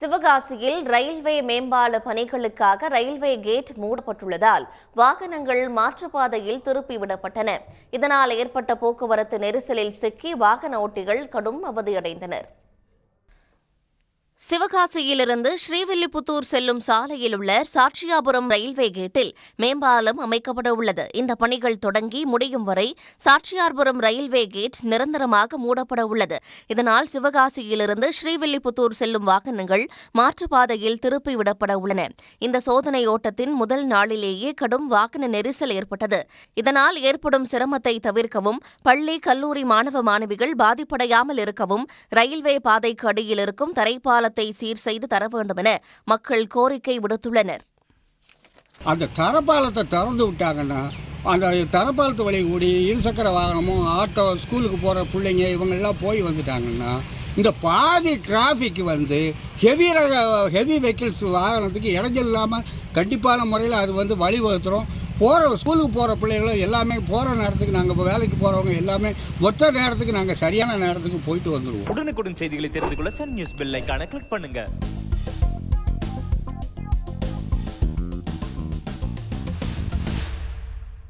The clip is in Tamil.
சிவகாசியில் ரயில்வே மேம்பால பணிகளுக்காக ரயில்வே கேட் மூடப்பட்டுள்ளதால் வாகனங்கள் மாற்றுப்பாதையில் திருப்பிவிடப்பட்டன. இதனால் ஏற்பட்ட போக்குவரத்து நெரிசலில் சிக்கி வாகன ஓட்டிகள் கடும் அவதியடைந்தனர். சிவகாசியிலிருந்து ஸ்ரீவில்லிபுத்தூர் செல்லும் சாலையில் உள்ள சாட்சியாபுரம் ரயில்வே கேட்டில் மேம்பாலம் அமைக்கப்பட உள்ளது. இந்த பணிகள் தொடங்கி முடியும் வரை சாட்சியாபுரம் ரயில்வே கேட் நிரந்தரமாக மூடப்பட உள்ளது. இதனால் சிவகாசியிலிருந்து ஸ்ரீவில்லிபுத்தூர் செல்லும் வாகனங்கள் மாற்றுப்பாதையில் திருப்பிவிடப்பட உள்ளன. இந்த சோதனை ஓட்டத்தின் முதல் நாளிலேயே கடும் வாகன நெரிசல் ஏற்பட்டது. இதனால் ஏற்படும் சிரமத்தை தவிர்க்கவும் பள்ளி, கல்லூரி மாணவ மாணவிகள் பாதிப்படையாமல் இருக்கவும் ரயில்வே பாதைக்கு அடியில் இருக்கும் தரைப்பால சீர் செய்து தர வேண்டும் என மக்கள் கோரிக்கை விடுத்துள்ளனர். அந்த தரப்பாலத்தை திறந்து விட்டாங்கன்னா அந்த தரப்பாலத்து வழி கூடி இருசக்கர வாகனமும் ஆட்டோ, ஸ்கூலுக்கு போகிற பிள்ளைங்க இவங்கெல்லாம் போய் வந்துட்டாங்கன்னா இந்த பாதி டிராஃபிக் ஹெவி வெஹிக்கிள்ஸ் வாகனத்துக்கு இடைஞ்சல் இல்லாமல் கண்டிப்பான முறையில் அது வழிவகுத்துரும். ஸ்கூலுக்கு போகிற பிள்ளைகளும் எல்லாமே போகிற நேரத்துக்கு நாங்கள் வேலைக்கு போகிறவங்க எல்லாமே மொத்த நேரத்துக்கு நாங்கள் சரியான நேரத்துக்கு போயிட்டு வந்துடுவோம். உடனுக்குடன் செய்திகளை தெரிந்து கொள்ள சன் நியூஸ் பெல் ஐகானை கிளிக் பண்ணுங்க.